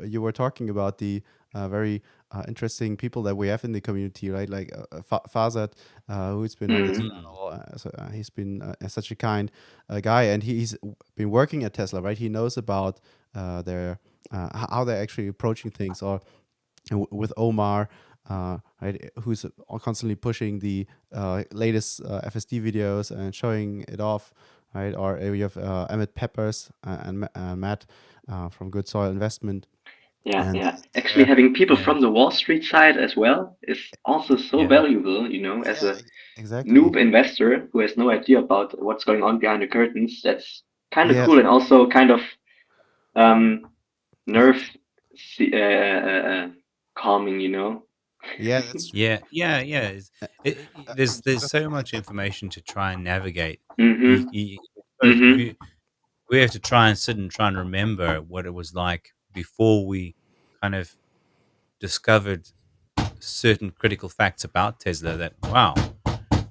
you were talking about the very interesting people that we have in the community, right? Like Fazat, who's been on this Mhm. Mm. channel. He's been such a kind guy, and he's been working at Tesla, right? He knows about their how they're actually approaching things, or with Omar, right, who's constantly pushing the latest FSD videos and showing it off, right? Or you have Emmett Peppers and Matt from Good Soil Investment, Yeah, and yeah. Actually, they're having people Yeah. from the Wall Street side as well is also so Yeah. valuable, as yeah, a exactly. noob investor who has no idea about what's going on behind the curtains. That's kind of Yeah, cool and also kind of um, y- nerve calming. yeah, that's true. Yeah. Yeah. Yeah. Uh, There's so much information to try and navigate. Mhm. You Mhm. we have to try and sit and try and remember what it was like before we kind of discovered certain critical facts about Tesla. That wow,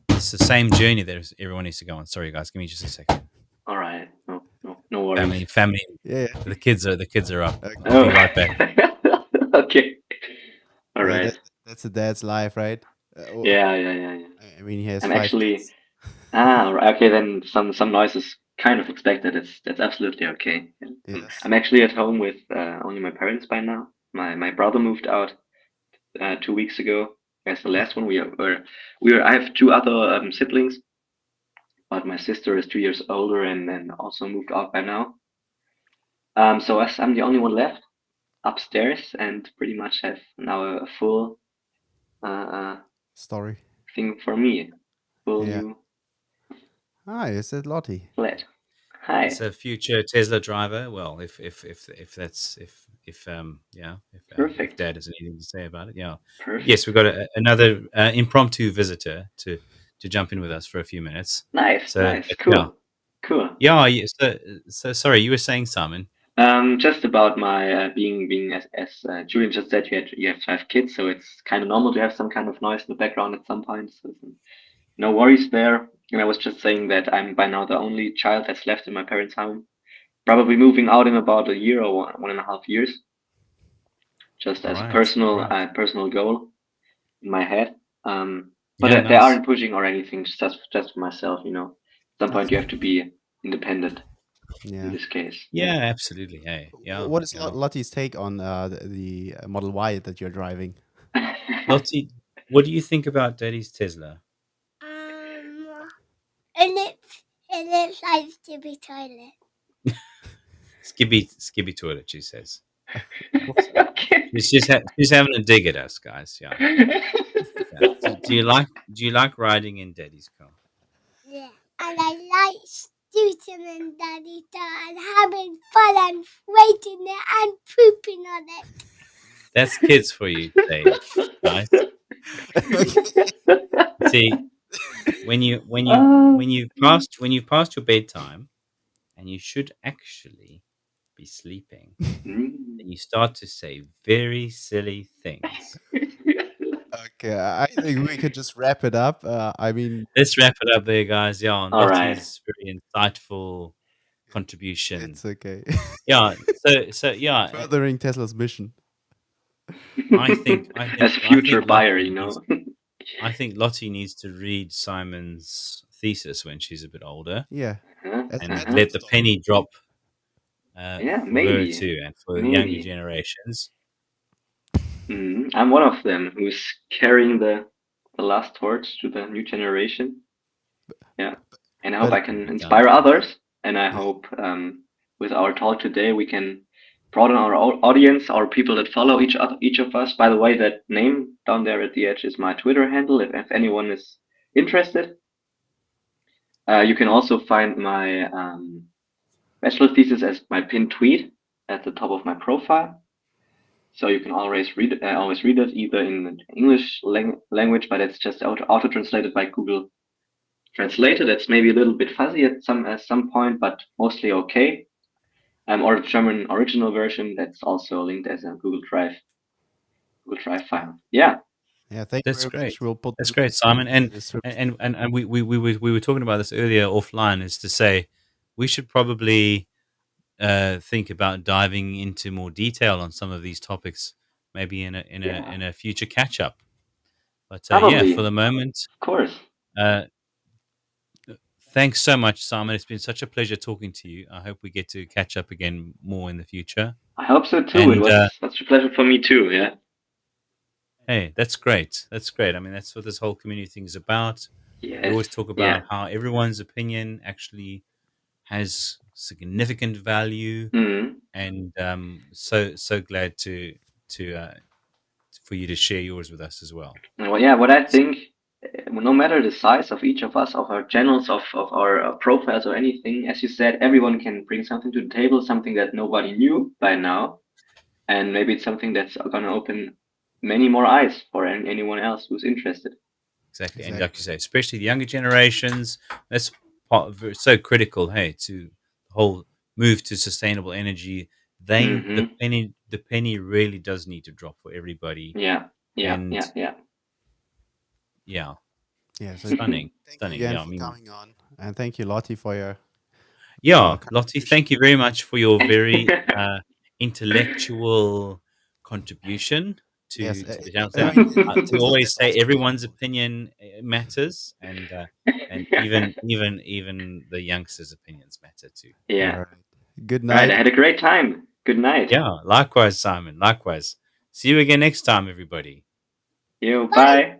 it's the same journey that everyone needs to go on. Sorry, guys, give me just a second. All right. No, no, no worries. Family. yeah, The kids are up. I'll Oh. be right back. Okay. All yeah. right. That's a dad's life, right? Yeah, yeah, yeah, yeah. I mean, he has I'm five actually kids. right. Okay, then some noise is kind of expected. That's absolutely okay. And Yes. I'm actually at home with only my parents by now. My brother moved out 2 weeks ago. As the last one, we are. I have two other siblings, but my sister is 2 years older and then also moved out by now. So as I'm the only one left upstairs and pretty much have now a full uh, Story. thing for me, full Yeah. new Hi, is it Lottie? flat. Hi. So future Tesla driver. Well, if that's if yeah if Perfect. Dad has anything to say about it, yeah. But yes, Perfect. we've got another impromptu visitor to jump in with us for a few minutes. Nice, So nice, yeah, cool, cool. yeah. So sorry, you were saying, Simon. Just about my being as Julian just said, you have 5 kids, so it's kind of normal to have some kind of noise in the background at some point. So no worries there. And I was just saying that I'm by now the only child that's left in my parents' home. Probably moving out in about a year or 1.5 years, just All as a right, right. personal goal in my head. But Yeah, they nice. aren't pushing or anything. Just for myself. At some point, you Okay. have to be independent in Yeah. this case. Yeah, absolutely. Hey, yeah, What is yeah. Lottie's take on the Model Y that you're driving? Lottie, what do you think about Daddy's Tesla? Um, and it likes to be toilet. Skibby toilet, she says. Okay. She's having a dig at us, guys. Yeah. Yeah. Do you like riding in Daddy's car? Yeah, and I like Susan and Daddy and having fun and waiting it and pooping on it. That's kids for you today, guys. See, when you when you Uh, when you've passed your bedtime and you should actually be sleeping, mm. then you start to say very silly things. Okay, I think we could just wrap it up. I mean, Let's wrap it up there, guys. Yeah, on All right. Lottie's very insightful contribution. it's okay. Yeah. So yeah, Furthering Tesla's mission. I think I think As a I future think buyer, Lottie needs I think Lottie needs to read Simon's thesis when she's a bit older Yeah, Uh-huh, as and Matt uh-huh. let the touched on. penny drop Yeah, for her maybe, too, and for the younger maybe. generations. I'm one of them who's carrying the last torch to the new generation. Yeah, and I hope But I can Yeah, inspire others. And I yeah, hope with our talk today we can broaden our audience, our people that follow each of us. By the way, that name down there at the edge is my Twitter handle. If anyone is interested, you can also find my bachelor thesis as my pinned tweet at the top of my profile. So you can always read it either in English language, but it's just auto translated by Google Translator. That's maybe a little bit fuzzy at some point, but mostly okay. Or the German original version that's also linked as a Google Drive file. Yeah. yeah. Thank you that's very great. much. We'll put the That's link great, Simon. in And the description. we were talking about this earlier offline. Is to say we should probably think about diving into more detail on some of these topics, maybe Yeah. in a future catch up. But yeah, Probably. for the Of moment, course. uh, thanks so much, Simon. It's been such a pleasure talking to you. I hope we get to catch up again more in the future. I hope so too. It And was such a pleasure for me too. Yeah. hey, that's great. That's great. I mean, that's what this whole community thing is about. We Yes. always talk Yeah. about how everyone's opinion actually has significant value, Hmm. and so glad to for you to share yours with us as well. Well, yeah. What I think, no matter the size of each of us, of our channels, of our profiles or anything, as you said, everyone can bring something to the table, something that nobody knew by now, and maybe it's something that's gonna open many more eyes for anyone else who's interested. Exactly, and like you Exactly. say, especially the younger generations, that's so critical. Hey, to the whole move to sustainable energy, Hmm. the penny really does need to drop for everybody, Yeah. Yeah. and Yeah. Yeah. yeah, Yeah. So stunning, thank you stunning. again Yeah, I for mean, coming on, and thank you, Lottie, for your yeah, Lottie, contribution. thank you very much for your very intellectual contribution Yes. to the channel. I mean, To that's always say also everyone's opinion matters, and even the youngsters' opinions matter too. all Yeah. right. Good Right. I night. had a great time. Good night. Yeah, likewise, Simon. Likewise. See you again next time, everybody. You. Bye. Bye.